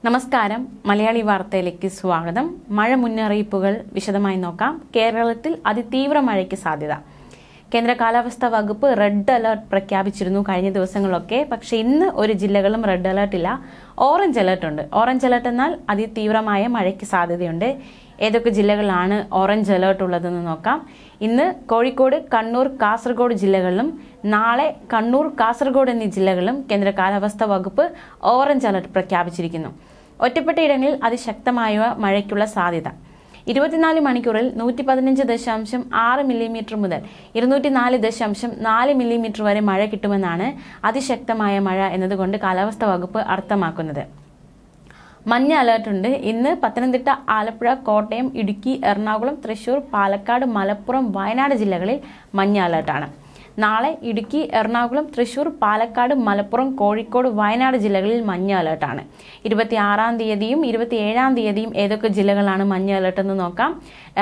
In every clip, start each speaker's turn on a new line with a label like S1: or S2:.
S1: നമസ്കാരം, മലയാളി വാർത്തയിലേക്ക് സ്വാഗതം. മഴ മുന്നറിയിപ്പുകൾ വിശദമായി നോക്കാം. കേരളത്തിൽ അതിതീവ്ര മഴയ്ക്ക് സാധ്യത. കേന്ദ്ര കാലാവസ്ഥാ വകുപ്പ് റെഡ് അലർട്ട് പ്രഖ്യാപിച്ചിരുന്നു കഴിഞ്ഞ ദിവസങ്ങളൊക്കെ. പക്ഷേ ഇന്ന് ഒരു ജില്ലകളും റെഡ് അലർട്ട് ഇല്ല, ഓറഞ്ച് അലർട്ട് ഉണ്ട്. ഓറഞ്ച് അലർട്ട് എന്നാൽ അതിതീവ്രമായ മഴയ്ക്ക് സാധ്യതയുണ്ട്. ഏതൊക്കെ ജില്ലകളിലാണ് ഓറഞ്ച് അലർട്ട് ഉള്ളതെന്ന് നോക്കാം. ഇന്ന് കോഴിക്കോട്, കണ്ണൂർ, കാസർഗോഡ് ജില്ലകളിലും നാളെ കണ്ണൂർ, കാസർഗോഡ് എന്നീ ജില്ലകളിലും കേന്ദ്ര കാലാവസ്ഥാ വകുപ്പ് ഓറഞ്ച് അലർട്ട് പ്രഖ്യാപിച്ചിരിക്കുന്നു. ഒറ്റപ്പെട്ട ഇടങ്ങളിൽ അതിശക്തമായ മഴയ്ക്കുള്ള സാധ്യത. 24 മണിക്കൂറിൽ 115.6 മില്ലിമീറ്റർ മുതൽ 204.4 മില്ലിമീറ്റർ വരെ മഴ കിട്ടുമെന്നാണ് അതിശക്തമായ മഴ എന്നതുകൊണ്ട് കാലാവസ്ഥാ വകുപ്പ് അർത്ഥമാക്കുന്നത്. മഞ്ഞ അലർട്ട് ഉണ്ട്. ഇന്ന് പത്തനംതിട്ട, ആലപ്പുഴ, കോട്ടയം, ഇടുക്കി, എറണാകുളം, തൃശൂർ, പാലക്കാട്, മലപ്പുറം, വയനാട് ജില്ലകളിൽ മഞ്ഞ അലർട്ടാണ്. നാളെ ഇടുക്കി, എറണാകുളം, തൃശൂർ, പാലക്കാട്, മലപ്പുറം, കോഴിക്കോട്, വയനാട് ജില്ലകളിൽ മഞ്ഞ അലർട്ടാണ്. 26-ാം തീയതിയും 27-ാം തീയതിയും ഏതൊക്കെ ജില്ലകളാണ് മഞ്ഞ അലർട്ട് എന്ന് നോക്കാം.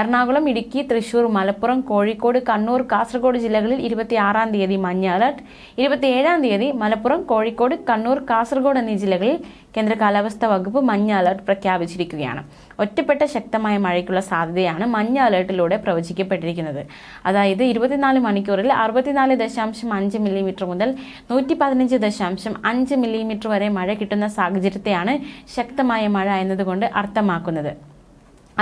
S1: എറണാകുളം, ഇടുക്കി, തൃശൂർ, മലപ്പുറം, കോഴിക്കോട്, കണ്ണൂർ, കാസർഗോഡ് ജില്ലകളിൽ 26-ാം തീയതി മഞ്ഞ അലർട്ട്. 27-ാം തീയതി മലപ്പുറം, കോഴിക്കോട്, കണ്ണൂർ, കാസർഗോഡ് എന്നീ ജില്ലകളിൽ കേന്ദ്ര കാലാവസ്ഥാ വകുപ്പ് മഞ്ഞ അലർട്ട് പ്രഖ്യാപിച്ചിരിക്കുകയാണ്. ഒറ്റപ്പെട്ട ശക്തമായ മഴയ്ക്കുള്ള സാധ്യതയാണ് മഞ്ഞ അലർട്ടിലൂടെ പ്രവചിക്കപ്പെട്ടിരിക്കുന്നത്. അതായത് 24 മണിക്കൂറിൽ 64.5 മില്ലിമീറ്റർ മുതൽ 115.5 മില്ലിമീറ്റർ വരെ മഴ കിട്ടുന്ന സാഹചര്യത്തെയാണ് ശക്തമായ മഴ എന്നതുകൊണ്ട് അർത്ഥമാക്കുന്നത്.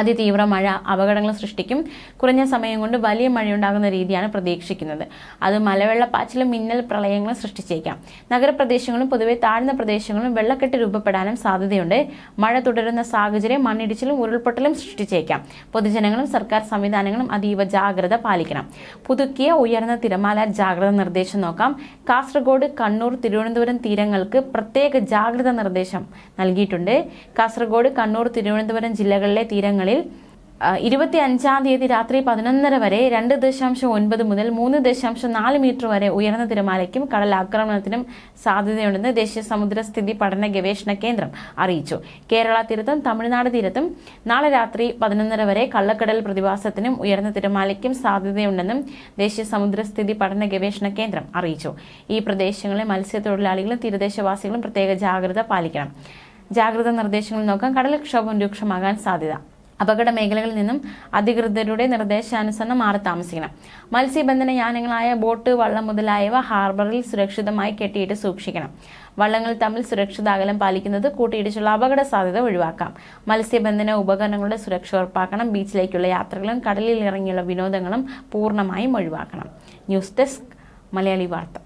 S1: അതിതീവ്ര മഴ അപകടങ്ങൾ സൃഷ്ടിക്കും. കുറഞ്ഞ സമയം കൊണ്ട് വലിയ മഴയുണ്ടാകുന്ന രീതിയാണ് പ്രതീക്ഷിക്കുന്നത്. അത് മലവെള്ളപ്പാച്ചിലും മിന്നൽ പ്രളയങ്ങളും സൃഷ്ടിച്ചേക്കാം. നഗരപ്രദേശങ്ങളും പൊതുവെ താഴ്ന്ന പ്രദേശങ്ങളും വെള്ളക്കെട്ട് രൂപപ്പെടാനും സാധ്യതയുണ്ട്. മഴ തുടരുന്ന സാഹചര്യം മണ്ണിടിച്ചിലും ഉരുൾപൊട്ടലും സൃഷ്ടിച്ചേക്കാം. പൊതുജനങ്ങളും സർക്കാർ സംവിധാനങ്ങളും അതീവ ജാഗ്രത പാലിക്കണം. പുതുക്കിയ ഉയർന്ന തിരമാല ജാഗ്രത നിർദ്ദേശം നോക്കാം. കാസർഗോഡ്, കണ്ണൂർ, തിരുവനന്തപുരം തീരങ്ങൾക്ക് പ്രത്യേക ജാഗ്രത നിർദ്ദേശം നൽകിയിട്ടുണ്ട്. കാസർഗോഡ്, കണ്ണൂർ, തിരുവനന്തപുരം ജില്ലകളിലെ തീരങ്ങൾ 25-ാം തീയതി രാത്രി 11:30 വരെ 2.9 മുതൽ 3.4 മീറ്റർ വരെ ഉയർന്ന തിരമാലയ്ക്കും കടലാക്രമണത്തിനും സാധ്യതയുണ്ടെന്ന് ദേശീയ സമുദ്രസ്ഥിതി പഠന ഗവേഷണ കേന്ദ്രം അറിയിച്ചു. കേരള തീരത്തും തമിഴ്നാട് തീരത്തും നാളെ രാത്രി 11:30 വരെ കള്ളക്കടൽ പ്രതിഭാസത്തിനും ഉയർന്ന തിരമാലയ്ക്കും സാധ്യതയുണ്ടെന്നും ദേശീയ സമുദ്രസ്ഥിതി പഠന ഗവേഷണ കേന്ദ്രം അറിയിച്ചു. ഈ പ്രദേശങ്ങളിലെ മത്സ്യത്തൊഴിലാളികളും തീരദേശവാസികളും പ്രത്യേക ജാഗ്രത പാലിക്കണം. ജാഗ്രതാ നിർദ്ദേശങ്ങൾ നോക്കാം. കടൽക്ഷോഭം രൂക്ഷമാകാൻ സാധ്യത. അപകട മേഖലകളിൽ നിന്നും അധികൃതരുടെ നിർദ്ദേശാനുസരണം മാറി താമസിക്കണം. മത്സ്യബന്ധന യാനങ്ങളായ ബോട്ട്, വള്ളം മുതലായവ ഹാർബറിൽ സുരക്ഷിതമായി കെട്ടിയിട്ട് സൂക്ഷിക്കണം. വള്ളങ്ങൾ തമ്മിൽ സുരക്ഷിത അകലം പാലിക്കുന്നത് കൂട്ടിയിടിച്ചുള്ള അപകട സാധ്യത ഒഴിവാക്കാം. മത്സ്യബന്ധന ഉപകരണങ്ങളുടെ സുരക്ഷ ഉറപ്പാക്കണം. ബീച്ചിലേക്കുള്ള യാത്രകളും കടലിൽ ഇറങ്ങിയുള്ള വിനോദങ്ങളും പൂർണ്ണമായും ഒഴിവാക്കണം. ന്യൂസ് ഡെസ്ക്, മലയാളി വാർത്ത.